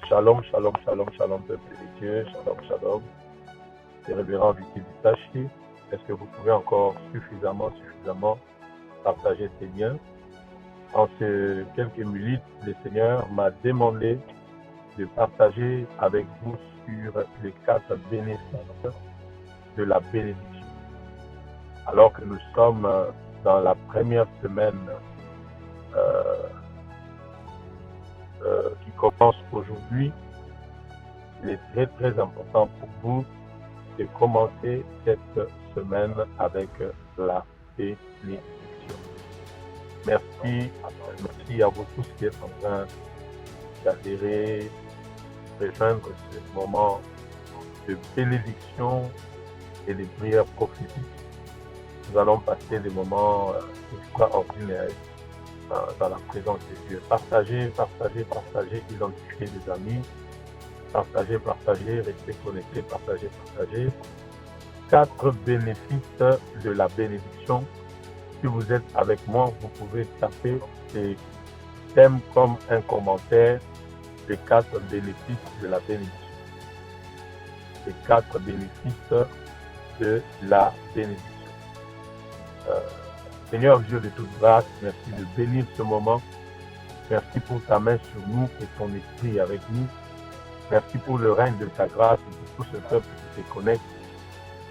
Shalom, shalom, shalom, shalom, peuple de Dieu, shalom, shalom. C'est révérend Vicky Vitachi. Est-ce que vous pouvez encore suffisamment partager ces liens? En ces quelques minutes, le Seigneur m'a demandé de partager avec vous sur les 4 bénéfices de la bénédiction. Alors que nous sommes dans la première semaine qui commence aujourd'hui, il est très très important pour vous de commencer cette semaine avec la bénédiction. Merci à vous tous qui êtes en train d'adhérer, rejoindre ce moment de bénédiction et de prières prophétiques. Nous allons passer des moments extraordinaires dans la présence de Dieu. Partagez, identifiez des amis, partagez, restez connectés, partagez. 4 bénéfices de la bénédiction. Si vous êtes avec moi, vous pouvez taper ces thèmes comme un commentaire, les 4 bénéfices de la bénédiction. Les 4 bénéfices de la bénédiction. Seigneur Dieu de toute grâce, merci de bénir ce moment. Merci pour ta main sur nous et ton esprit avec nous. Merci pour le règne de ta grâce et pour tout ce peuple qui se connecte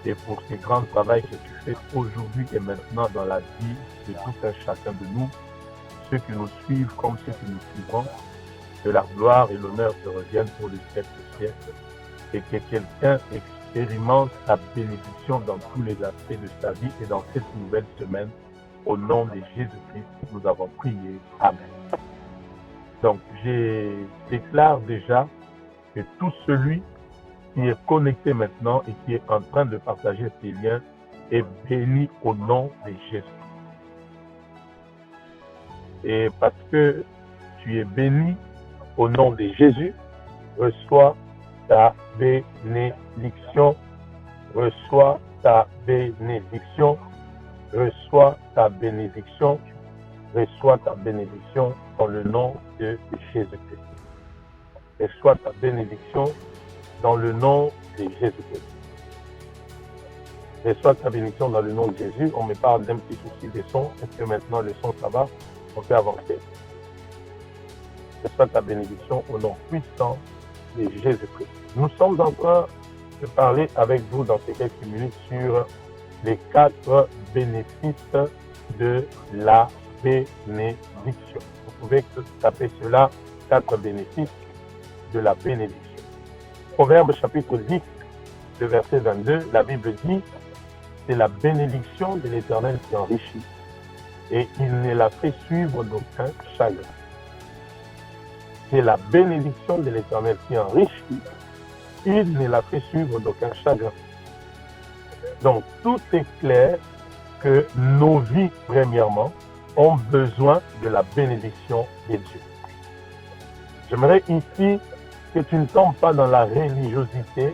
et pour ce grand travail que tu fais aujourd'hui et maintenant dans la vie de tout un chacun de nous, ceux qui nous suivent comme ceux qui nous suivront. Que la gloire et l'honneur te reviennent pour les siècles des siècles et que quelqu'un expérimente ta bénédiction dans tous les aspects de sa vie et dans cette nouvelle semaine. Au nom de Jésus-Christ, nous avons prié. Amen. Donc, je déclare déjà que tout celui qui est connecté maintenant et qui est en train de partager ces liens est béni au nom de Jésus. Et parce que tu es béni au nom de Jésus, reçois ta bénédiction, reçois ta bénédiction, reçois ta bénédiction, reçois ta bénédiction dans le nom de Jésus-Christ. Reçois ta bénédiction dans le nom de Jésus-Christ. Reçois ta bénédiction dans le nom de Jésus. On me parle d'un petit souci de son. Est-ce que maintenant le son ça va? On peut avancer. Reçois ta bénédiction au nom puissant de Jésus-Christ. Nous sommes en train de parler avec vous dans ces quelques minutes sur les 4 bénéfices de la bénédiction. Vous pouvez taper cela, 4 bénéfices de la bénédiction. Proverbe chapitre 10, le verset 22, la Bible dit, c'est la bénédiction de l'Éternel qui enrichit et il ne la fait suivre d'aucun chagrin. C'est la bénédiction de l'Éternel qui enrichit, il ne la fait suivre d'aucun chagrin. Donc, tout est clair que nos vies, premièrement, ont besoin de la bénédiction de Dieu. J'aimerais ici que tu ne tombes pas dans la religiosité,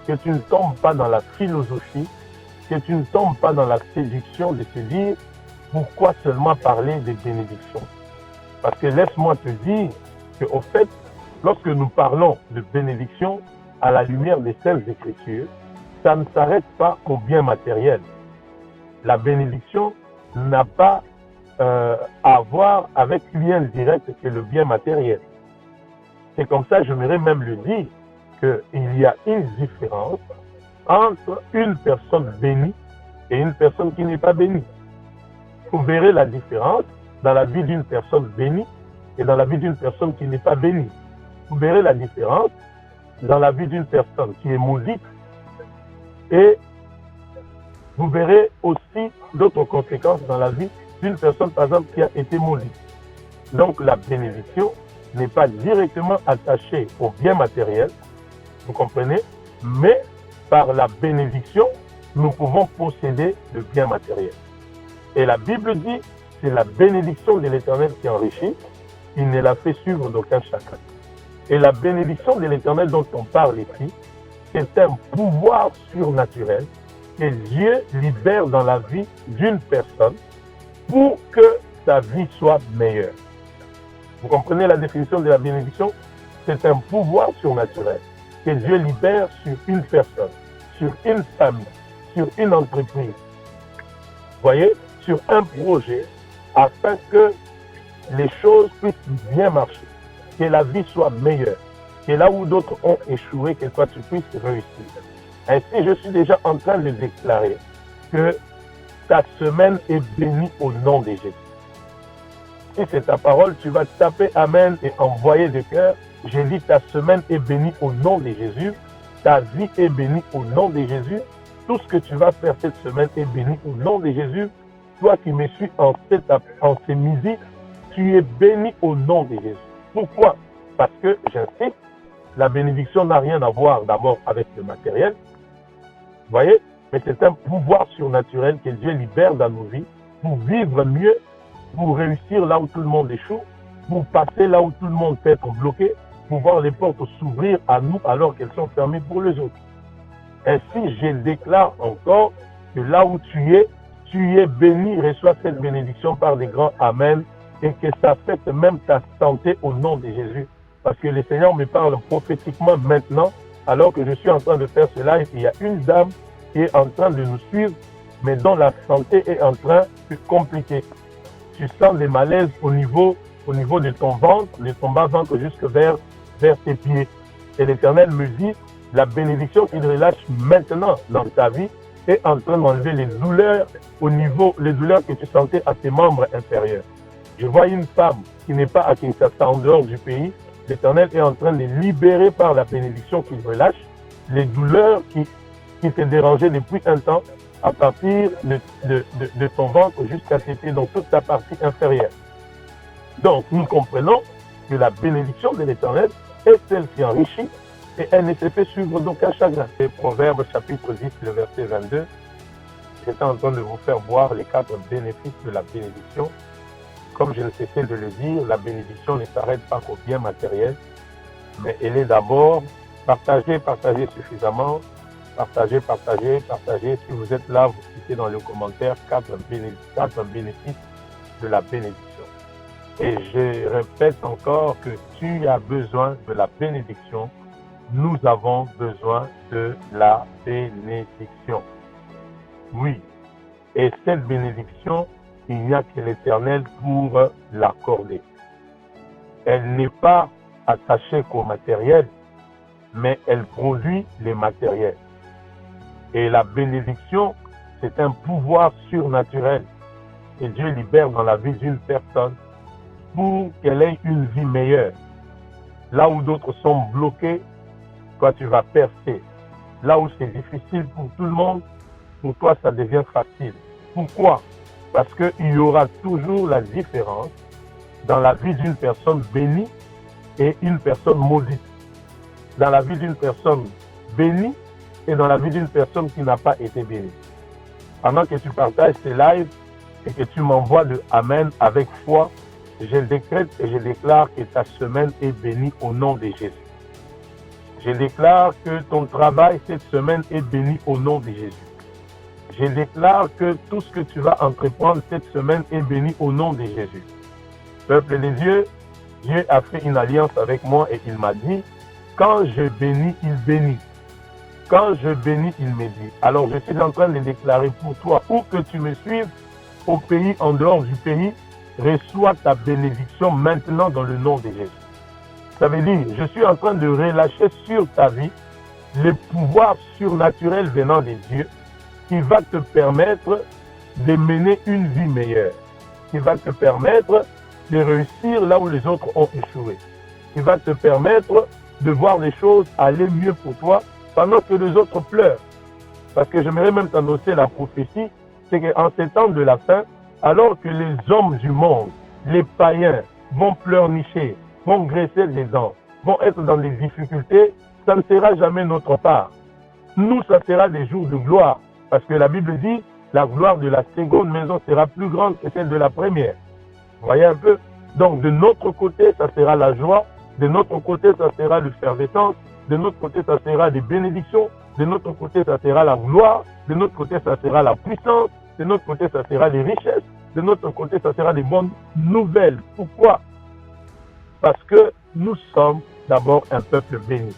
que tu ne tombes pas dans la philosophie, que tu ne tombes pas dans la séduction de te dire pourquoi seulement parler des bénédictions. Parce que laisse-moi te dire qu'au fait, lorsque nous parlons de bénédiction à la lumière des Saintes Écritures, ça ne s'arrête pas au bien matériel. La bénédiction n'a pas à voir avec lien direct que le bien matériel. C'est comme ça, j'aimerais même le dire, qu'il y a une différence entre une personne bénie et une personne qui n'est pas bénie. Vous verrez la différence dans la vie d'une personne bénie et dans la vie d'une personne qui n'est pas bénie. Vous verrez la différence dans la vie d'une personne qui est maudite et vous verrez aussi d'autres conséquences dans la vie d'une personne, par exemple, qui a été maudite. Donc, la bénédiction n'est pas directement attachée au bien matériel, vous comprenez, mais par la bénédiction, nous pouvons posséder le bien matériel. Et la Bible dit, c'est la bénédiction de l'Éternel qui enrichit, il ne la fait suivre d'aucun chagrin. Et la bénédiction de l'Éternel dont on parle ici, c'est un pouvoir surnaturel que Dieu libère dans la vie d'une personne pour que sa vie soit meilleure. Vous comprenez la définition de la bénédiction? c'est un pouvoir surnaturel que Dieu libère sur une personne, sur une famille, sur une entreprise. Vous voyez, sur un projet, afin que les choses puissent bien marcher, que la vie soit meilleure, que là où d'autres ont échoué, que toi tu puisses réussir. Ainsi, je suis déjà en train de déclarer que ta semaine est bénie au nom de Jésus. Si c'est ta parole, tu vas taper Amen et envoyer de cœur. J'ai dit ta semaine est bénie au nom de Jésus. Ta vie est bénie au nom de Jésus. Tout ce que tu vas faire cette semaine est béni au nom de Jésus. Toi qui me suis en ce midi, tu es béni au nom de Jésus. Pourquoi? Parce que, j'insiste, la bénédiction n'a rien à voir d'abord avec le matériel. Vous voyez? Mais c'est un pouvoir surnaturel que Dieu libère dans nos vies pour vivre mieux, pour réussir là où tout le monde échoue, pour passer là où tout le monde peut être bloqué, pour voir les portes s'ouvrir à nous alors qu'elles sont fermées pour les autres. Ainsi, je déclare encore que là où tu es béni, reçois cette bénédiction par des grands Amen et que ça affecte même ta santé au nom de Jésus. Parce que le Seigneur me parle prophétiquement maintenant, alors que je suis en train de faire cela, et il y a une dame qui est en train de nous suivre, mais dont la santé est en train de compliquer. Tu sens des malaises au niveau de ton ventre, de ton bas-ventre jusque vers tes pieds. Et l'Éternel me dit, la bénédiction qu'il relâche maintenant dans ta vie est en train d'enlever les douleurs les douleurs que tu sentais à tes membres inférieurs. Je vois une femme qui n'est pas à Kinshasa, en dehors du pays. L'Éternel est en train de libérer par la bénédiction qu'il relâche les douleurs qui te dérangeaient depuis un temps à partir de ton ventre jusqu'à tes pieds, dans toute ta partie inférieure. Donc, nous comprenons que la bénédiction de l'Éternel est celle qui enrichit et elle ne se fait suivre d'aucun chagrin. Et Proverbe chapitre 10, le verset 22, j'étais en train de vous faire voir les 4 bénéfices de la bénédiction. Comme je ne cessais de le dire, la bénédiction ne s'arrête pas qu'au bien matériel, mais elle est d'abord partagée suffisamment, partagez. Si vous êtes là, vous cliquez dans le commentaire 4 bénéfices de la bénédiction. Et je répète encore que tu as besoin de la bénédiction. Nous avons besoin de la bénédiction. Oui. Et cette bénédiction, il n'y a que l'Éternel pour l'accorder. Elle n'est pas attachée qu'au matériel, mais elle produit les matériels. Et la bénédiction, c'est un pouvoir surnaturel que Dieu libère dans la vie d'une personne pour qu'elle ait une vie meilleure. Là où d'autres sont bloqués, toi tu vas percer. Là où c'est difficile pour tout le monde, pour toi ça devient facile. Pourquoi? Parce qu'il y aura toujours la différence dans la vie d'une personne bénie et une personne maudite. Dans la vie d'une personne bénie et dans la vie d'une personne qui n'a pas été bénie. Pendant que tu partages ces lives et que tu m'envoies le Amen avec foi, je décrète et je déclare que ta semaine est bénie au nom de Jésus. Je déclare que ton travail cette semaine est béni au nom de Jésus. Je déclare que tout ce que tu vas entreprendre cette semaine est béni au nom de Jésus. Peuple des dieux, Dieu a fait une alliance avec moi et il m'a dit, quand je bénis, il bénit. Quand je bénis, il me dit. Alors je suis en train de déclarer pour toi, où que tu me suives, au pays, en dehors du pays, reçois ta bénédiction maintenant dans le nom de Jésus. Ça veut dire, je suis en train de relâcher sur ta vie le pouvoir surnaturel venant des dieux qui va te permettre de mener une vie meilleure, qui va te permettre de réussir là où les autres ont échoué, qui va te permettre de voir les choses aller mieux pour toi pendant que les autres pleurent. Parce que j'aimerais même t'annoncer la prophétie, c'est qu'en ces temps de la fin, alors que les hommes du monde, les païens, vont pleurnicher, vont graisser les dents, vont être dans des difficultés, ça ne sera jamais notre part. Nous, ça sera des jours de gloire. Parce que la Bible dit, la gloire de la seconde maison sera plus grande que celle de la première. Vous voyez un peu? Donc, de notre côté, ça sera la joie. De notre côté, ça sera l'effervescence. De notre côté, ça sera des bénédictions. De notre côté, ça sera la gloire. De notre côté, ça sera la puissance. De notre côté, ça sera les richesses. De notre côté, ça sera des bonnes nouvelles. Pourquoi? Parce que nous sommes d'abord un peuple béni.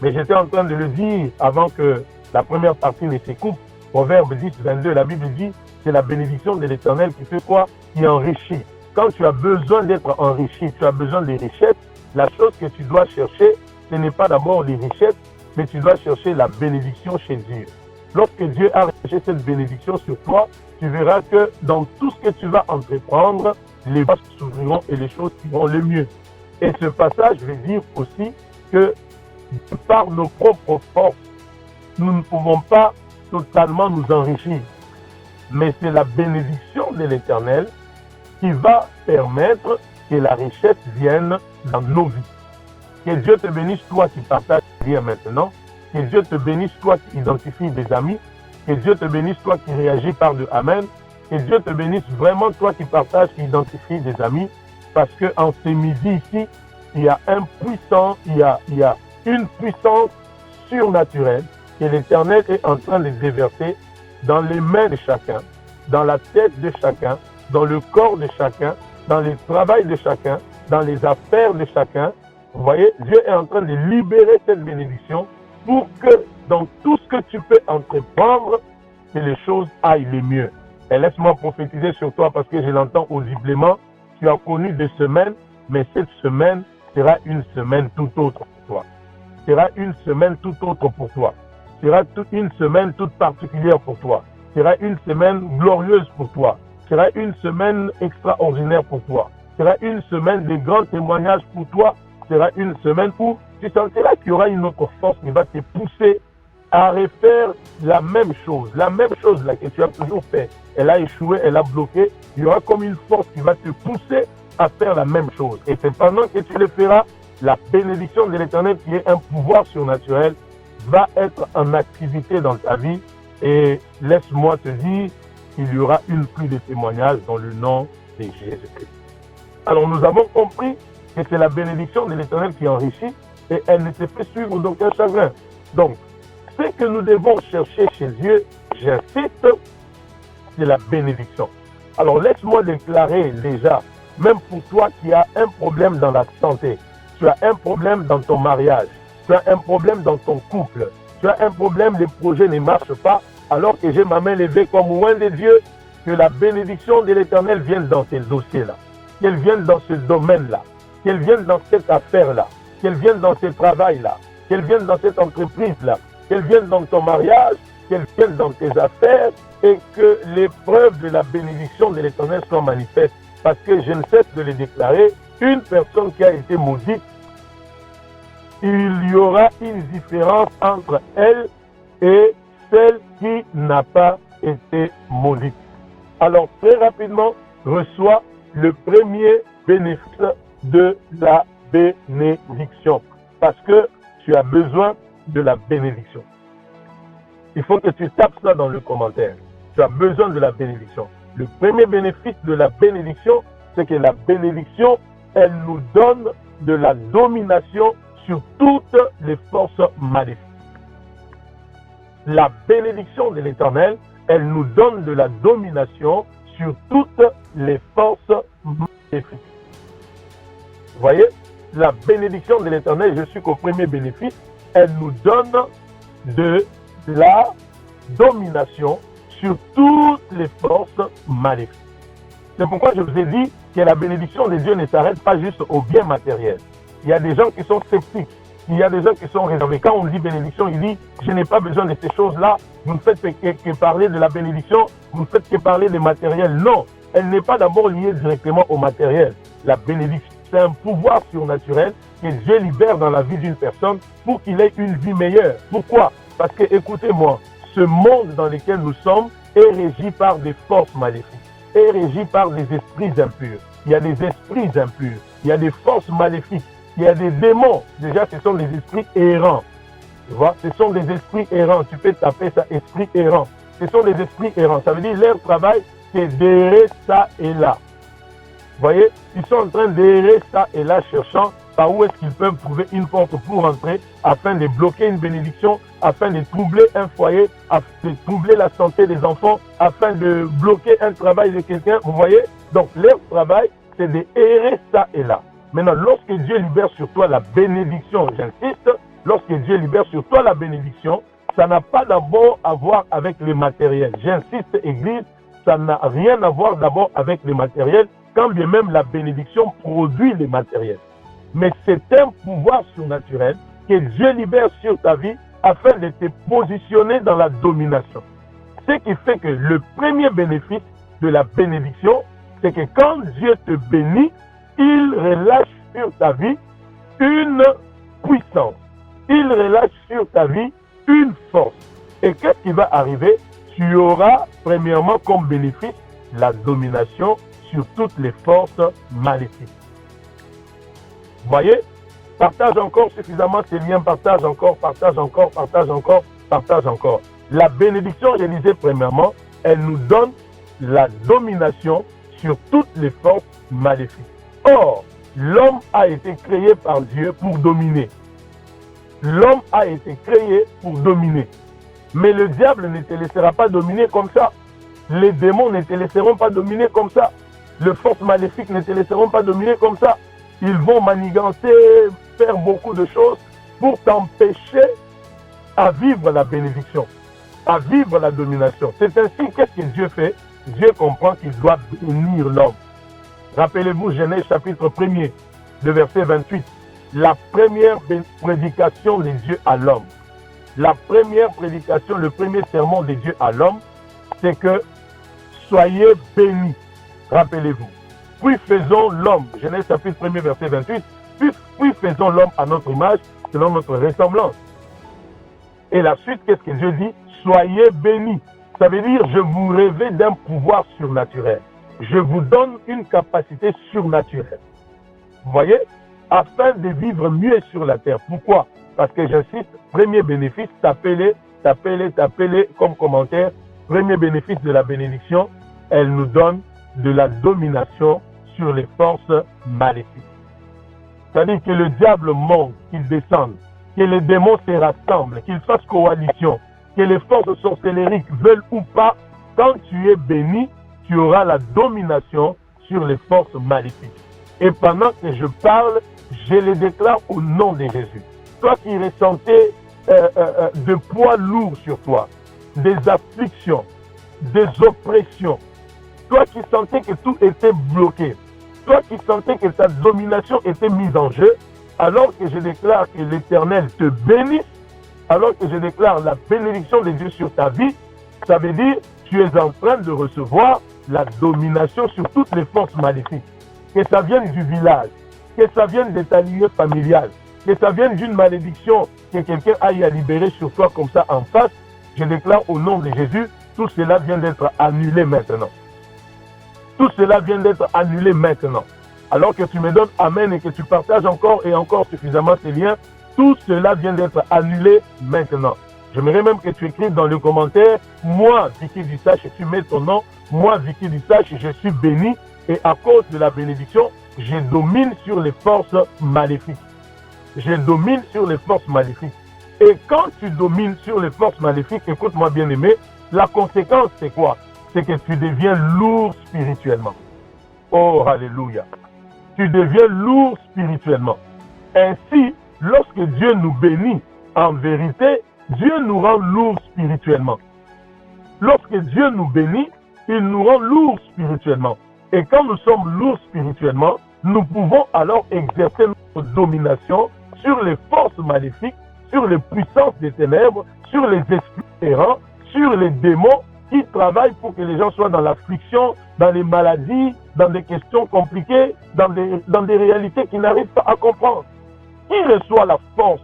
Mais j'étais en train de le dire avant que la première partie ne se coupe. Proverbe 10, 22, la Bible dit, c'est la bénédiction de l'Éternel qui fait quoi? Qui enrichit. Quand tu as besoin d'être enrichi, tu as besoin des richesses, la chose que tu dois chercher, ce n'est pas d'abord les richesses, mais tu dois chercher la bénédiction chez Dieu. Lorsque Dieu a recherché cette bénédiction sur toi, tu verras que dans tout ce que tu vas entreprendre, les voies s'ouvriront et les choses iront le mieux. Et ce passage veut dire aussi que par nos propres forces, nous ne pouvons pas totalement nous enrichir. Mais c'est la bénédiction de l'Éternel qui va permettre que la richesse vienne dans nos vies. Que Dieu te bénisse, toi qui partages bien maintenant. Que Dieu te bénisse, toi qui identifies des amis. Que Dieu te bénisse, toi qui réagis par de Amen. Que Dieu te bénisse vraiment, toi qui partages, qui identifies des amis. Parce qu'en ce midi ici, il y a une puissance surnaturelle que l'Éternel est en train de déverser dans les mains de chacun, dans la tête de chacun, dans le corps de chacun, dans le travail de chacun, dans les affaires de chacun. Vous voyez, Dieu est en train de libérer cette bénédiction pour que dans tout ce que tu peux entreprendre, que les choses aillent le mieux. Et laisse-moi prophétiser sur toi parce que je l'entends audiblement. Tu as connu des semaines, mais cette semaine sera une semaine tout autre pour toi. Sera une semaine tout autre pour toi. Sera une semaine toute particulière pour toi. Sera une semaine glorieuse pour toi. Sera une semaine extraordinaire pour toi. Sera une semaine de grands témoignages pour toi. Sera une semaine où tu sentiras qu'il y aura une autre force qui va te pousser à refaire la même chose là que tu as toujours fait. Elle a échoué, elle a bloqué. Il y aura comme une force qui va te pousser à faire la même chose. Et c'est pendant que tu le feras, la bénédiction de l'Éternel, qui est un pouvoir surnaturel, va être en activité dans ta vie. Et laisse-moi te dire qu'il y aura une pluie de témoignages dans le nom de Jésus-Christ. Alors nous avons compris que c'est la bénédiction de l'Éternel qui enrichit et elle ne se fait suivre d'aucun chagrin. Donc, ce que nous devons chercher chez Dieu, j'insiste, c'est la bénédiction. Alors laisse-moi déclarer déjà, même pour toi qui as un problème dans la santé, tu as un problème dans ton mariage, tu as un problème dans ton couple, tu as un problème, les projets ne marchent pas, alors que j'ai ma main levée comme loin de Dieu, que la bénédiction de l'Éternel vienne dans ces dossiers-là, qu'elle vienne dans ce domaine-là, qu'elle vienne dans cette affaire-là, qu'elle vienne dans ce travail-là, qu'elle vienne dans cette entreprise-là, qu'elle vienne dans ton mariage, qu'elle vienne dans tes affaires, et que l'épreuve de la bénédiction de l'Éternel soit manifeste. Parce que je ne cesse de le déclarer, une personne qui a été maudite, il y aura une différence entre elle et celle qui n'a pas été maudite. Alors très rapidement, reçois le premier bénéfice de la bénédiction. Parce que tu as besoin de la bénédiction. Il faut que tu tapes ça dans le commentaire. Tu as besoin de la bénédiction. Le premier bénéfice de la bénédiction, c'est que la bénédiction, elle nous donne de la domination sur toutes les forces maléfiques. La bénédiction de l'Éternel, elle nous donne de la domination sur toutes les forces maléfiques. Vous voyez, la bénédiction de l'Éternel, je suis qu'au premier bénéfice, elle nous donne de la domination sur toutes les forces maléfiques. C'est pourquoi je vous ai dit que la bénédiction de Dieu ne s'arrête pas juste au bien matériel. Il y a des gens qui sont sceptiques. Il y a des gens qui sont réservés. Quand on dit bénédiction, il dit « Je n'ai pas besoin de ces choses-là. Vous ne faites que parler de la bénédiction. Vous ne faites que parler des matériels. » Non, elle n'est pas d'abord liée directement au matériel. La bénédiction, c'est un pouvoir surnaturel que Dieu libère dans la vie d'une personne pour qu'il ait une vie meilleure. Pourquoi? Parce que, écoutez-moi, ce monde dans lequel nous sommes est régi par des forces maléfiques, est régi par des esprits impurs. Il y a des esprits impurs, il y a des forces maléfiques, il y a des démons. Déjà, ce sont des esprits errants. Tu vois, ce sont des esprits errants. Tu peux taper ça, esprit errant. Ce sont des esprits errants. Ça veut dire leur travail, c'est d'errer ça et là. Vous voyez, ils sont en train d'errer ça et là, cherchant par où est-ce qu'ils peuvent trouver une porte pour entrer afin de bloquer une bénédiction, afin de troubler un foyer, afin de troubler la santé des enfants, afin de bloquer un travail de quelqu'un. Vous voyez? Donc, leur travail, c'est d'errer ça et là. Maintenant, lorsque Dieu libère sur toi la bénédiction, j'insiste, lorsque Dieu libère sur toi la bénédiction, ça n'a pas d'abord à voir avec les matériels. J'insiste, Église, ça n'a rien à voir d'abord avec les matériels, quand bien même la bénédiction produit les matériels. Mais c'est un pouvoir surnaturel que Dieu libère sur ta vie afin de te positionner dans la domination. Ce qui fait que le premier bénéfice de la bénédiction, c'est que quand Dieu te bénit, il relâche sur ta vie une puissance. Il relâche sur ta vie une force. Et qu'est-ce qui va arriver? Tu auras premièrement comme bénéfice la domination sur toutes les forces maléfiques. Vous voyez? Partage encore suffisamment ces liens, partage encore, partage encore, partage encore, partage encore. La bénédiction, je disais premièrement, elle nous donne la domination sur toutes les forces maléfiques. Or, l'homme a été créé par Dieu pour dominer. L'homme a été créé pour dominer. Mais le diable ne te laissera pas dominer comme ça. Les démons ne te laisseront pas dominer comme ça. Les forces maléfiques ne te laisseront pas dominer comme ça. Ils vont manigancer, faire beaucoup de choses pour t'empêcher à vivre la bénédiction, à vivre la domination. C'est ainsi, qu'est-ce que Dieu fait? Dieu comprend qu'il doit bénir l'homme. Rappelez-vous Genèse chapitre 1er, le verset 28. La première prédication de Dieu à l'homme. La première prédication, le premier sermon de Dieu à l'homme, c'est que soyez bénis. Rappelez-vous. Puis faisons l'homme, Genèse chapitre 1er, verset 28, puis faisons l'homme à notre image, selon notre ressemblance. Et la suite, qu'est-ce que Dieu dit? Soyez bénis. Ça veut dire, je vous révèle d'un pouvoir surnaturel. Je vous donne une capacité surnaturelle. Vous voyez? Afin de vivre mieux sur la terre. Pourquoi? Parce que j'insiste, premier bénéfice, tapez-les comme commentaire. Premier bénéfice de la bénédiction, elle nous donne de la domination sur les forces maléfiques. C'est-à-dire que le diable monte, qu'il descende, que les démons se rassemblent, qu'ils fassent coalition, que les forces sorcellériques veulent ou pas, quand tu es béni, tu auras la domination sur les forces maléfiques. Et pendant que je parle, je les déclare au nom de Jésus. Toi qui ressentais de poids lourds sur toi, des afflictions, des oppressions, toi qui sentais que tout était bloqué, toi qui sentais que ta domination était mise en jeu, alors que je déclare que l'Éternel te bénisse, alors que je déclare la bénédiction de Dieu sur ta vie, ça veut dire que tu es en train de recevoir la domination sur toutes les forces maléfiques. Que ça vienne du village, que ça vienne de ta lignée familiale, que ça vienne d'une malédiction que quelqu'un aille à libérer sur toi comme ça en face, je déclare au nom de Jésus, tout cela vient d'être annulé maintenant. Tout cela vient d'être annulé maintenant. Alors que tu me donnes Amen et que tu partages encore et encore suffisamment ces liens, tout cela vient d'être annulé maintenant. J'aimerais même que tu écrives dans le commentaire, moi, Vicky Dusache, tu mets ton nom, moi, Vicky Dusache, je suis béni et à cause de la bénédiction, je domine sur les forces maléfiques. Je domine sur les forces maléfiques. Et quand tu domines sur les forces maléfiques, écoute-moi bien aimé, la conséquence c'est quoi? C'est que tu deviens lourd spirituellement. Oh, alléluia. Tu deviens lourd spirituellement. Ainsi, lorsque Dieu nous bénit, en vérité, Dieu nous rend lourd spirituellement. Lorsque Dieu nous bénit, il nous rend lourd spirituellement. Et quand nous sommes lourds spirituellement, nous pouvons alors exercer notre domination sur les forces maléfiques, sur les puissances des ténèbres, sur les esprits errants, sur les démons qui travaillent pour que les gens soient dans l'affliction, dans les maladies, dans des questions compliquées, dans des réalités qu'ils n'arrivent pas à comprendre. Qui reçoit la force?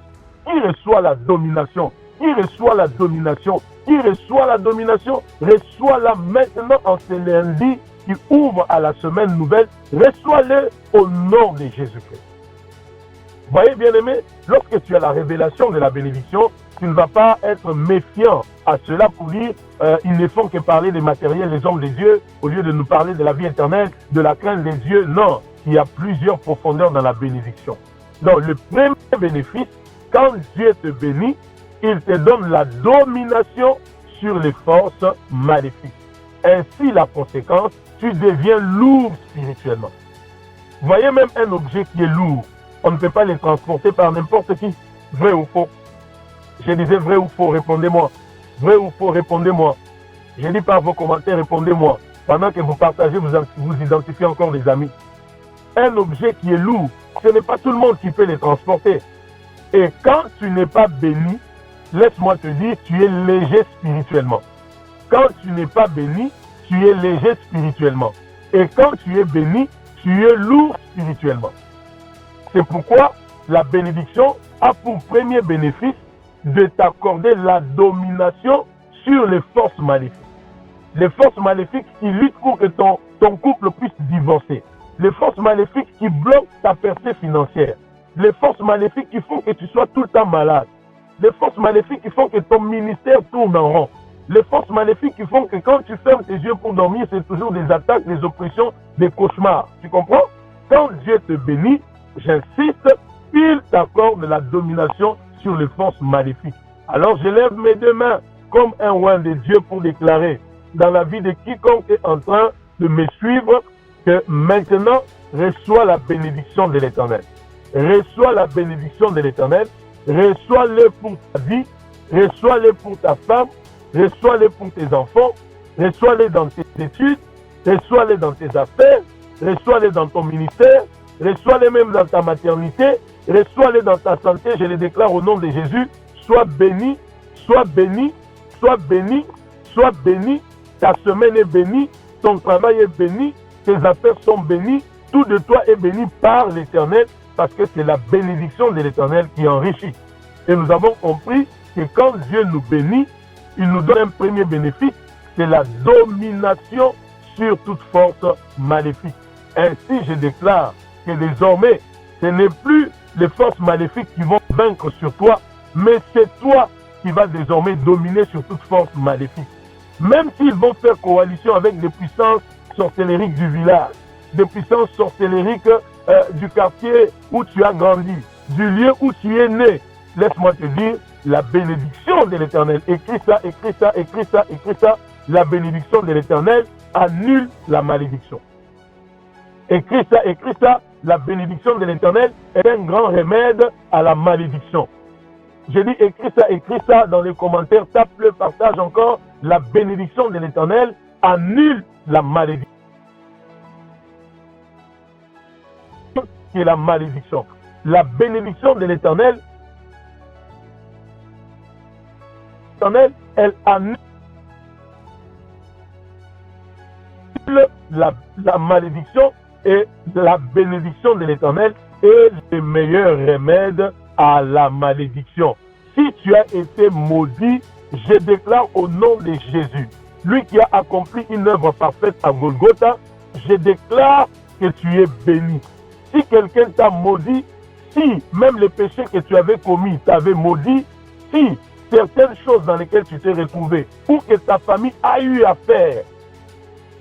Qui reçoit la domination? Qui reçoit la domination? Qui reçoit la domination? Reçois-la maintenant en ce lundi qui ouvre à la semaine nouvelle. Reçois-le au nom de Jésus-Christ. Voyez bien aimé, lorsque tu as la révélation de la bénédiction, tu ne vas pas être méfiant à cela pour dire ils ne font que parler des matériels des hommes de Dieu au lieu de nous parler de la vie éternelle, de la crainte des dieux. Non, il y a plusieurs profondeurs dans la bénédiction. Donc le premier bénéfice, quand Dieu te bénit, il te donne la domination sur les forces maléfiques. Ainsi, la conséquence, tu deviens lourd spirituellement. Voyez même un objet qui est lourd. On ne peut pas le transporter par n'importe qui. Vrai ou faux? Je disais vrai ou faux, répondez-moi. Vrai ou faux, répondez-moi. Je dis par vos commentaires, répondez-moi. Pendant que vous partagez, vous identifiez encore des amis. Un objet qui est lourd, ce n'est pas tout le monde qui peut le transporter. Et quand tu n'es pas béni, laisse-moi te dire, tu es léger spirituellement. Quand tu n'es pas béni, tu es léger spirituellement. Et quand tu es béni, tu es lourd spirituellement. C'est pourquoi la bénédiction a pour premier bénéfice de t'accorder la domination sur les forces maléfiques. Les forces maléfiques qui luttent pour que ton couple puisse divorcer. Les forces maléfiques qui bloquent ta percée financière. Les forces maléfiques qui font que tu sois tout le temps malade. Les forces maléfiques qui font que ton ministère tourne en rond. Les forces maléfiques qui font que quand tu fermes tes yeux pour dormir, c'est toujours des attaques, des oppressions, des cauchemars. Tu comprends? Quand Dieu te bénit, j'insiste, il t'accorde la domination sur les forces maléfiques. Alors je lève mes deux mains comme un roi de Dieu pour déclarer dans la vie de quiconque est en train de me suivre que maintenant reçois la bénédiction de l'Éternel. Reçois la bénédiction de l'Éternel. Reçois-le pour ta vie. Reçois-le pour ta femme. Reçois-le pour tes enfants. Reçois-le dans tes études. Reçois-le dans tes affaires. Reçois-le dans ton ministère. Reçois-le même dans ta maternité. Reçois-le dans ta santé. Je le déclare au nom de Jésus. Sois béni. Sois béni. Sois béni. Sois béni. Ta semaine est bénie. Ton travail est béni. Tes affaires sont bénies. Tout de toi est béni par l'Éternel. Parce que c'est la bénédiction de l'Éternel qui enrichit. Et nous avons compris que quand Dieu nous bénit, il nous donne un premier bénéfice, c'est la domination sur toute force maléfique. Ainsi, je déclare que désormais, ce n'est plus les forces maléfiques qui vont vaincre sur toi, mais c'est toi qui vas désormais dominer sur toute force maléfique. Même s'ils vont faire coalition avec des puissances sorcellériques du village, des puissances sorcellériques du quartier où tu as grandi, du lieu où tu es né. Laisse-moi te dire, la bénédiction de l'Éternel, écris ça, écris ça, écris ça, écris ça, la bénédiction de l'Éternel annule la malédiction. Écris ça, la bénédiction de l'Éternel est un grand remède à la malédiction. J'ai dit écris ça dans les commentaires, tape-le, partage encore, la bénédiction de l'Éternel annule la malédiction. Qui est la malédiction. La bénédiction de l'Éternel, elle annule la malédiction et la bénédiction de l'Éternel est le meilleur remède à la malédiction. Si tu as été maudit, je déclare au nom de Jésus, lui qui a accompli une œuvre parfaite à Golgotha, je déclare que tu es béni. Si quelqu'un t'a maudit, si même les péchés que tu avais commis t'avaient maudit, si certaines choses dans lesquelles tu t'es retrouvé ou que ta famille a eu à faire,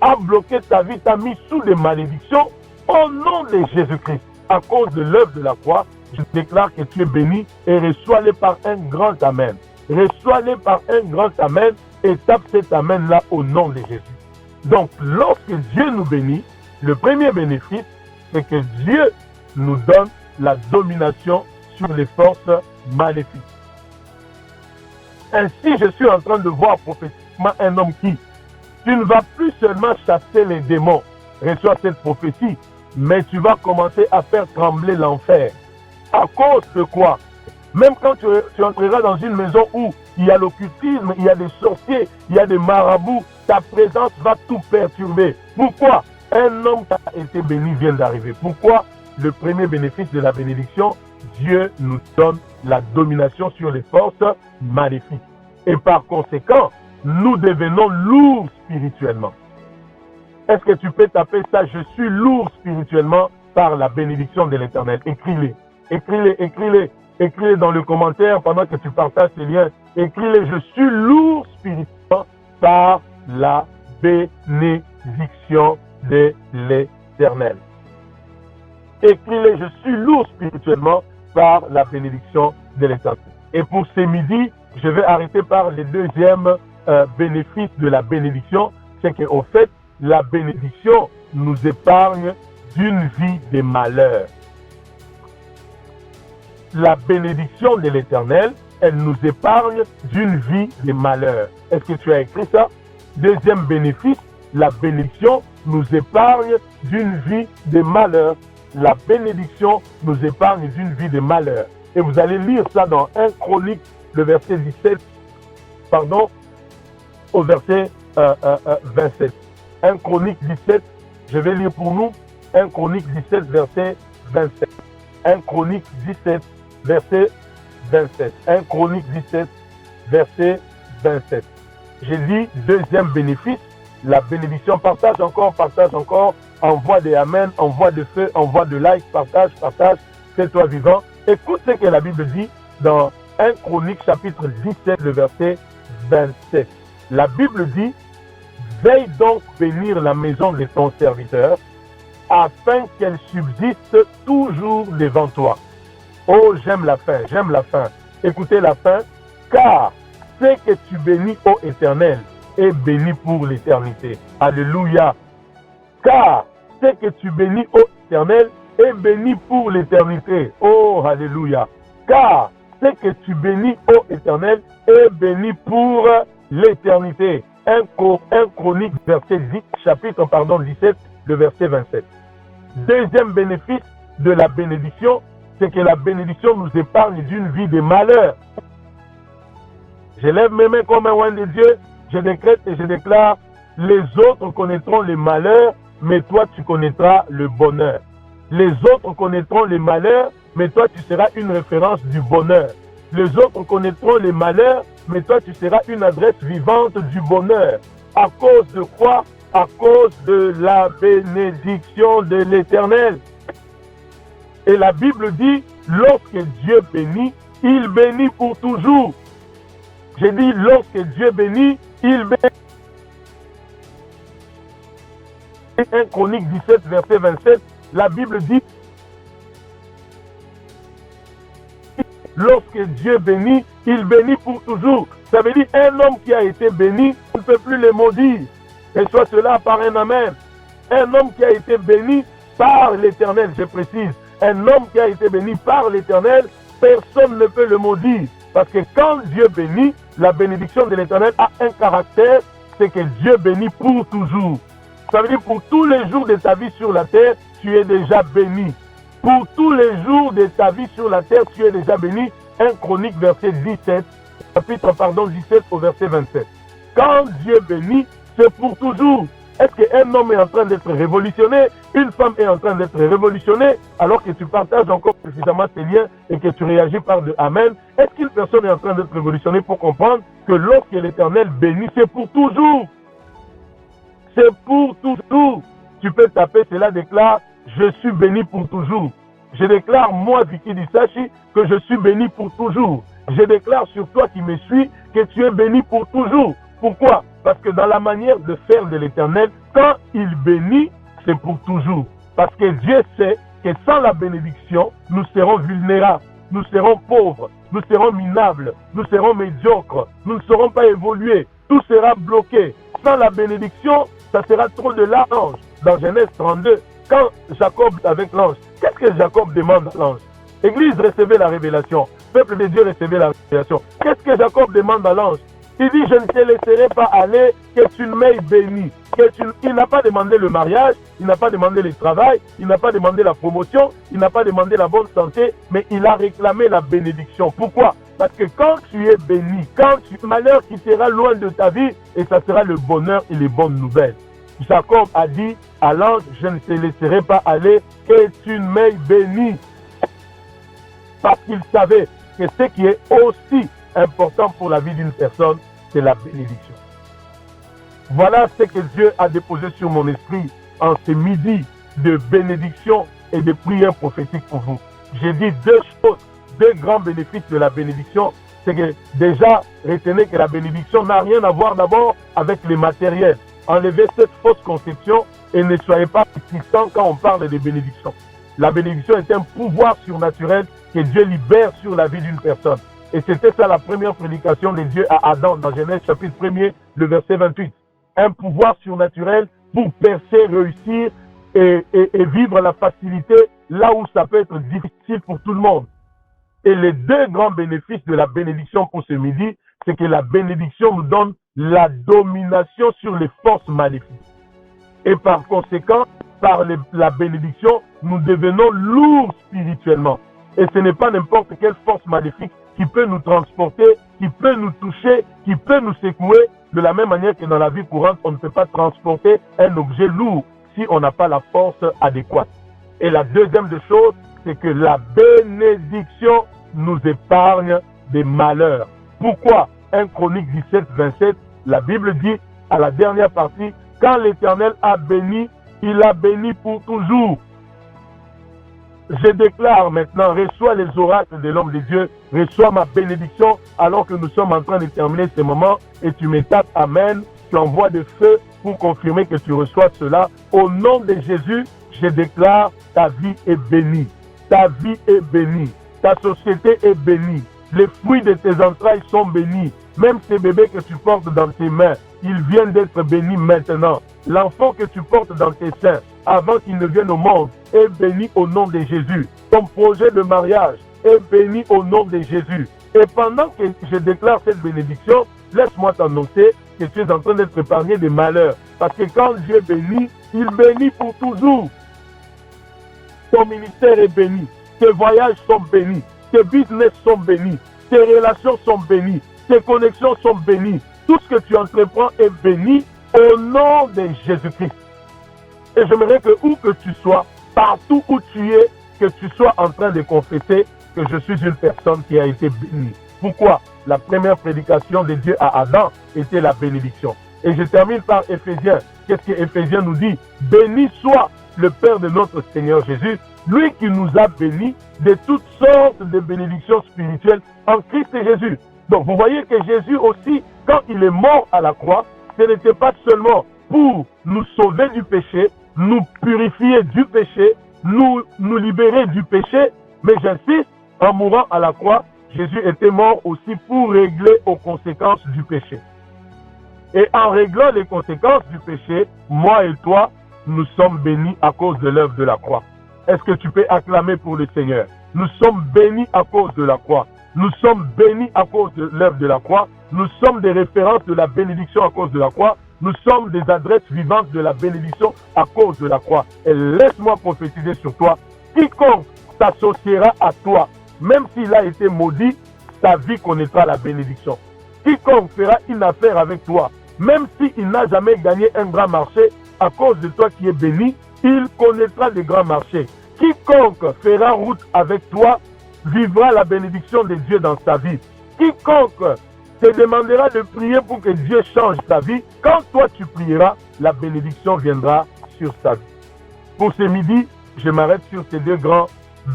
a bloqué ta vie, t'a mis sous des malédictions, au nom de Jésus-Christ, à cause de l'œuvre de la croix, je déclare que tu es béni et reçois-les par un grand amen. Reçois-les par un grand amen et tape cet amen-là au nom de Jésus. Donc, lorsque Dieu nous bénit, le premier bénéfice, c'est que Dieu nous donne la domination sur les forces maléfiques. Ainsi, je suis en train de voir prophétiquement un homme qui, tu ne vas plus seulement chasser les démons, reçois cette prophétie, mais tu vas commencer à faire trembler l'enfer. À cause de quoi? Même quand tu entreras dans une maison où il y a l'occultisme, il y a des sorciers, il y a des marabouts, ta présence va tout perturber. Pourquoi? Un homme qui a été béni vient d'arriver. Pourquoi? Le premier bénéfice de la bénédiction, Dieu nous donne la domination sur les forces maléfiques. Et par conséquent, nous devenons lourds spirituellement. Est-ce que tu peux taper ça? Je suis lourd spirituellement par la bénédiction de l'Éternel. Écris-les, écris-les, écris-les. Écris-les dans le commentaire pendant que tu partages ces liens. Écris-les, je suis lourd spirituellement par la bénédiction de l'Éternel. Écris-les, je suis lourd spirituellement par la bénédiction de l'Éternel. Et pour ce midi, je vais arrêter par le deuxième bénéfice de la bénédiction, c'est qu'au fait, la bénédiction nous épargne d'une vie de malheur. La bénédiction de l'Éternel, elle nous épargne d'une vie de malheur. Est-ce que tu as écrit ça? Deuxième bénéfice, la bénédiction nous épargne d'une vie de malheur. La bénédiction nous épargne d'une vie de malheur. Et vous allez lire ça dans 1 Chronique, le verset 17, au verset 27. 1 Chronique 17, je vais lire pour nous, 1 Chronique 17, verset 27. 1 Chronique 17, verset 27. 1 Chronique 17, verset 27. J'ai dit deuxième bénéfice, la bénédiction. Partage encore, envoie des amen, envoie de feu, envoie de like, partage, fais-toi vivant. Écoute ce que la Bible dit dans 1 Chronique chapitre 17, le verset 27. La Bible dit, veille donc bénir la maison de ton serviteur, afin qu'elle subsiste toujours devant toi. Oh, j'aime la fin. Écoutez la fin, car ce que tu bénis, ô Éternel, est béni pour l'éternité. Alléluia. Car ce que tu bénis, ô Éternel, est béni pour l'éternité. Oh, alléluia. Car ce que tu bénis, ô Éternel, est béni pour l'éternité. 1 Chronique, chapitre 17, le verset 27. Deuxième bénéfice de la bénédiction, c'est que la bénédiction nous épargne d'une vie de malheur. Je lève mes mains comme un oint de Dieu, je décrète et je déclare, les autres connaîtront les malheurs, mais toi tu connaîtras le bonheur. Les autres connaîtront les malheurs, mais toi tu seras une référence du bonheur. Les autres connaîtront les malheurs, mais toi tu seras une adresse vivante du bonheur. À cause de quoi? À cause de la bénédiction de l'Éternel. Et la Bible dit, lorsque Dieu bénit, il bénit pour toujours. J'ai dit, lorsque Dieu bénit, il bénit. 1 Chronique 17, verset 27, la Bible dit, lorsque Dieu bénit, il bénit pour toujours. Ça veut dire, un homme qui a été béni, on ne peut plus le maudire. Et soit cela par un amen. Un homme qui a été béni par l'Éternel, je précise. Un homme qui a été béni par l'Éternel, personne ne peut le maudire. Parce que quand Dieu bénit, la bénédiction de l'Éternel a un caractère, c'est que Dieu bénit pour toujours. Ça veut dire pour tous les jours de ta vie sur la terre, tu es déjà béni. Pour tous les jours de ta vie sur la terre, tu es déjà béni. 1 Chronique, verset 17, chapitre 17 au verset 27. Quand Dieu bénit, c'est pour toujours. Est-ce qu'un homme est en train d'être révolutionné, une femme est en train d'être révolutionnée, alors que tu partages encore suffisamment tes liens et que tu réagis par de Amen? Est-ce qu'une personne est en train d'être révolutionnée pour comprendre que lorsque l'Éternel bénit, c'est pour toujours? C'est pour toujours. Tu peux taper, cela déclare, je suis béni pour toujours. Je déclare, moi, Vicky Disachi, que je suis béni pour toujours. Je déclare sur toi qui me suis que tu es béni pour toujours. Pourquoi? Parce que dans la manière de faire de l'Éternel, quand il bénit, c'est pour toujours. Parce que Dieu sait que sans la bénédiction, nous serons vulnérables, nous serons pauvres, nous serons minables, nous serons médiocres, nous ne serons pas évolués, tout sera bloqué. Sans la bénédiction, ça sera trop de l'ange. Dans Genèse 32, quand Jacob avec l'ange, qu'est-ce que Jacob demande à l'ange? Église, recevez la révélation. Peuple de Dieu, recevez la révélation. Qu'est-ce que Jacob demande à l'ange? Il dit, je ne te laisserai pas aller, que tu m'aies béni. Il n'a pas demandé le mariage, il n'a pas demandé le travail, il n'a pas demandé la promotion, il n'a pas demandé la bonne santé, mais il a réclamé la bénédiction. Pourquoi? Parce que quand tu es béni, quand tu malheur quittera loin de ta vie, et ça sera le bonheur et les bonnes nouvelles. Jacob a dit à l'ange, je ne te laisserai pas aller, que tu m'aies béni. Parce qu'il savait que ce qui est aussi important pour la vie d'une personne, c'est la bénédiction. Voilà ce que Dieu a déposé sur mon esprit en ce midi de bénédiction et de prière prophétique pour vous. J'ai dit deux choses, deux grands bénéfices de la bénédiction. C'est que déjà, retenez que la bénédiction n'a rien à voir d'abord avec les matériels. Enlevez cette fausse conception et ne soyez pas réticents quand on parle de bénédiction. La bénédiction est un pouvoir surnaturel que Dieu libère sur la vie d'une personne. Et c'était ça la première prédication de Dieu à Adam dans Genèse chapitre 1er, le verset 28. Un pouvoir surnaturel pour percer, réussir et vivre la facilité là où ça peut être difficile pour tout le monde. Et les deux grands bénéfices de la bénédiction pour ce midi, c'est que la bénédiction nous donne la domination sur les forces maléfiques. Et par conséquent, par la bénédiction, nous devenons lourds spirituellement. Et ce n'est pas n'importe quelle force maléfique qui peut nous transporter, qui peut nous toucher, qui peut nous secouer, de la même manière que dans la vie courante, on ne peut pas transporter un objet lourd si on n'a pas la force adéquate. Et la deuxième des choses, c'est que la bénédiction nous épargne des malheurs. Pourquoi? 1 Chronique 17, 27, la Bible dit à la dernière partie, quand l'Éternel a béni, il a béni pour toujours. Je déclare maintenant, reçois les oracles de l'homme de Dieu, reçois ma bénédiction alors que nous sommes en train de terminer ce moment et tu me tapes Amen, tu envoies de feu pour confirmer que tu reçois cela. Au nom de Jésus, je déclare ta vie est bénie, ta vie est bénie, ta société est bénie, les fruits de tes entrailles sont bénis, même ces bébés que tu portes dans tes mains, ils viennent d'être bénis maintenant. L'enfant que tu portes dans tes seins, avant qu'il ne vienne au monde, est béni au nom de Jésus. Ton projet de mariage est béni au nom de Jésus. Et pendant que je déclare cette bénédiction, laisse-moi t'annoncer que tu es en train d'être épargné des malheurs. Parce que quand Dieu bénit, il bénit pour toujours. Ton ministère est béni. Tes voyages sont bénis. Tes business sont bénis. Tes relations sont bénies. Tes connexions sont bénies. Tout ce que tu entreprends est béni au nom de Jésus-Christ. Et j'aimerais que où que tu sois, partout où tu es, que tu sois en train de confesser que je suis une personne qui a été bénie. Pourquoi? La première prédication de Dieu à Adam était la bénédiction. Et je termine par Éphésiens. Qu'est-ce que Éphésiens nous dit? Béni soit le Père de notre Seigneur Jésus, lui qui nous a bénis de toutes sortes de bénédictions spirituelles en Christ Jésus. Donc vous voyez que Jésus aussi, quand il est mort à la croix, ce n'était pas seulement pour nous sauver du péché, nous purifier du péché, nous libérer du péché, mais j'insiste, en mourant à la croix, Jésus était mort aussi pour régler aux conséquences du péché. Et en réglant les conséquences du péché, moi et toi, nous sommes bénis à cause de l'œuvre de la croix. Est-ce que tu peux acclamer pour le Seigneur? Nous sommes bénis à cause de la croix. Nous sommes bénis à cause de l'œuvre de la croix. Nous sommes des références de la bénédiction à cause de la croix. Nous sommes des adresses vivantes de la bénédiction à cause de la croix. Et laisse-moi prophétiser sur toi. Quiconque s'associera à toi, même s'il a été maudit, sa vie connaîtra la bénédiction. Quiconque fera une affaire avec toi, même s'il n'a jamais gagné un grand marché, à cause de toi qui es béni, il connaîtra des grands marchés. Quiconque fera route avec toi, vivra la bénédiction de Dieu dans sa vie. Quiconque te demandera de prier pour que Dieu change sa vie, quand toi tu prieras, la bénédiction viendra sur sa vie. Pour ce midi, je m'arrête sur ces deux grands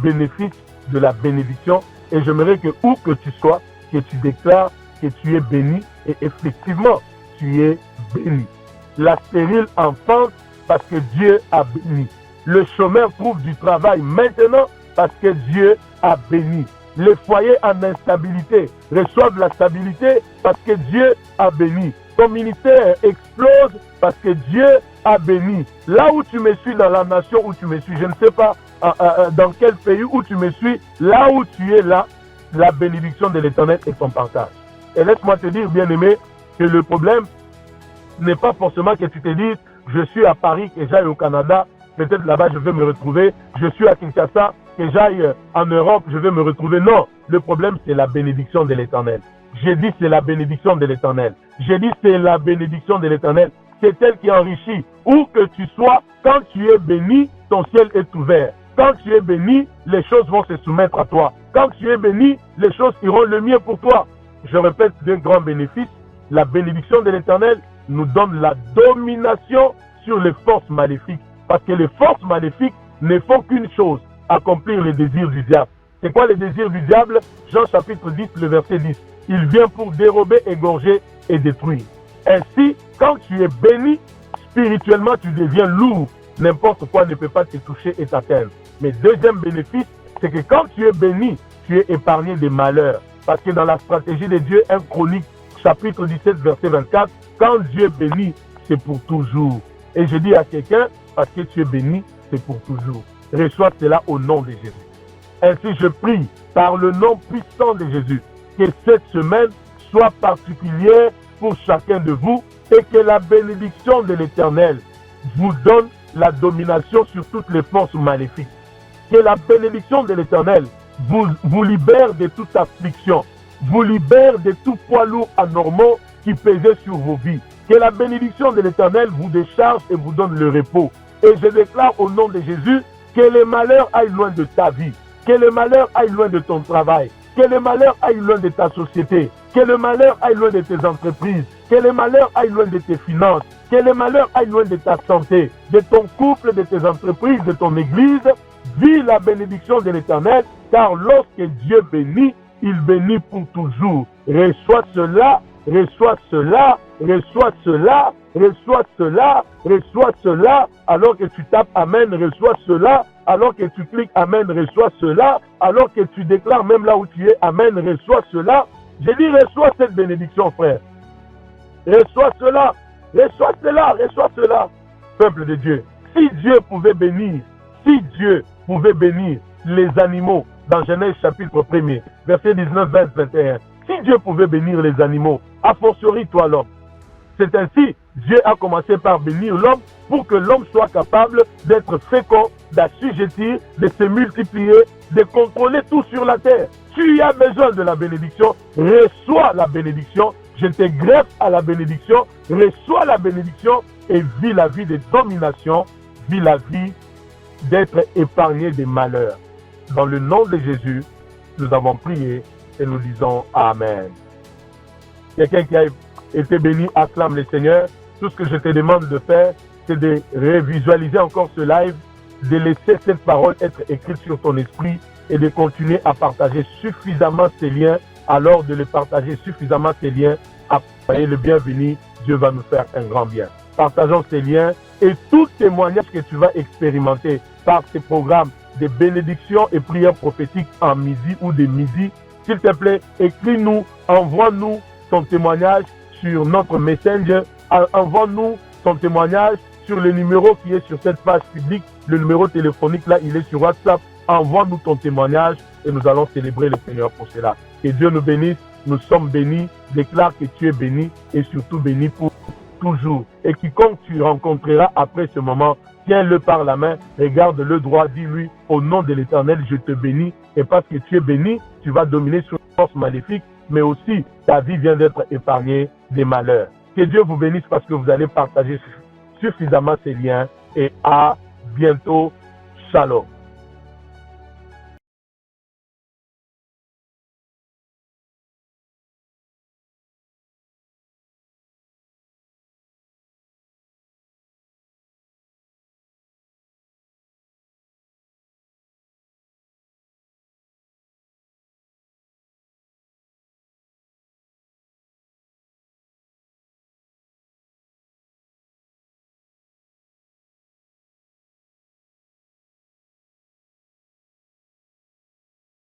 bénéfices de la bénédiction et j'aimerais que où que tu sois, que tu déclares que tu es béni et effectivement, tu es béni. La stérile enfante parce que Dieu a béni. Le chômeur trouve du travail maintenant parce que Dieu a béni. Les foyers en instabilité reçoivent la stabilité parce que Dieu a béni. Ton ministère explose parce que Dieu a béni. Là où tu me suis, dans la nation où tu me suis, je ne sais pas dans quel pays où tu me suis, là où tu es là, la bénédiction de l'Éternel est ton partage. Et laisse-moi te dire, bien-aimé, que le problème n'est pas forcément que tu te dises, je suis à Paris, que j'aille au Canada, peut-être là-bas je vais me retrouver, je suis à Kinshasa, que j'aille en Europe, je vais me retrouver. Non, le problème c'est la bénédiction de l'Éternel. J'ai dit c'est la bénédiction de l'Éternel. J'ai dit c'est la bénédiction de l'Éternel. C'est elle qui enrichit. Où que tu sois, quand tu es béni, ton ciel est ouvert. Quand tu es béni, les choses vont se soumettre à toi. Quand tu es béni, les choses iront le mieux pour toi. Je répète deux grands bénéfices. La bénédiction de l'Éternel nous donne la domination sur les forces maléfiques. Parce que les forces maléfiques ne font qu'une chose, accomplir les désirs du diable. C'est quoi les désirs du diable? Jean chapitre 10, le verset 10. Il vient pour dérober, égorger et détruire. Ainsi, quand tu es béni, spirituellement tu deviens lourd. N'importe quoi ne peut pas te toucher et t'atteindre. Mais deuxième bénéfice, c'est que quand tu es béni, tu es épargné des malheurs. Parce que dans la stratégie de Dieu, 1 Chronique, chapitre 17, verset 24, quand Dieu bénit, c'est pour toujours. Et je dis à quelqu'un, parce que tu es béni, c'est pour toujours. Reçois cela au nom de Jésus. Ainsi, je prie par le nom puissant de Jésus que cette semaine soit particulière pour chacun de vous et que la bénédiction de l'Éternel vous donne la domination sur toutes les forces maléfiques. Que la bénédiction de l'Éternel vous libère de toute affliction, vous libère de tout poids lourd anormaux qui pesait sur vos vies. Que la bénédiction de l'Éternel vous décharge et vous donne le repos. Et je déclare au nom de Jésus que les malheurs aillent loin de ta vie, que le malheur aille loin de ton travail, que le malheur aille loin de ta société, que le malheur aille loin de tes entreprises, que le malheur aille loin de tes finances, que le malheur aille loin de ta santé, de ton couple, de tes entreprises, de ton église. Vis la bénédiction de l'Éternel, car lorsque Dieu bénit, il bénit pour toujours. Reçois cela, reçois cela, reçois cela, reçois cela, reçois cela, alors que tu tapes Amen, reçois cela, alors que tu cliques Amen, reçois cela, alors que tu déclares même là où tu es Amen, reçois cela. J'ai dit reçois cette bénédiction, frère. Reçois cela, reçois cela, reçois cela. Peuple de Dieu, si Dieu pouvait bénir, si Dieu pouvait bénir les animaux dans Genèse chapitre 1er, verset 19, 20, 21, si Dieu pouvait bénir les animaux, a fortiori toi l'homme. C'est ainsi, Dieu a commencé par bénir l'homme pour que l'homme soit capable d'être fécond, d'assujettir, de se multiplier, de contrôler tout sur la terre. Tu as besoin de la bénédiction, reçois la bénédiction, je te greffe à la bénédiction, reçois la bénédiction et vis la vie de domination, vis la vie d'être épargné des malheurs. Dans le nom de Jésus, nous avons prié et nous disons Amen. Quelqu'un qui a été béni, acclame le Seigneur. Tout ce que je te demande de faire, c'est de revisualiser encore ce live, de laisser cette parole être écrite sur ton esprit et de continuer à partager suffisamment ces liens. Alors de les partager suffisamment ces liens, après le bienvenu, Dieu va nous faire un grand bien. Partageons ces liens et tout témoignage que tu vas expérimenter par ces programmes de bénédiction et prières prophétiques en midi ou de midi, s'il te plaît, écris-nous, envoie-nous ton témoignage sur notre Messenger, envoie-nous ton témoignage sur le numéro qui est sur cette page publique, le numéro téléphonique là, il est sur WhatsApp, envoie-nous ton témoignage et nous allons célébrer le Seigneur pour cela. Que Dieu nous bénisse, nous sommes bénis, déclare que tu es béni et surtout béni pour toujours. Et quiconque tu rencontreras après ce moment, tiens-le par la main, regarde-le droit, dis-lui, au nom de l'Éternel, je te bénis. Et parce que tu es béni, tu vas dominer sur les forces maléfiques, mais aussi ta vie vient d'être épargnée des malheurs. Que Dieu vous bénisse parce que vous allez partager suffisamment ces liens. Et à bientôt. Shalom.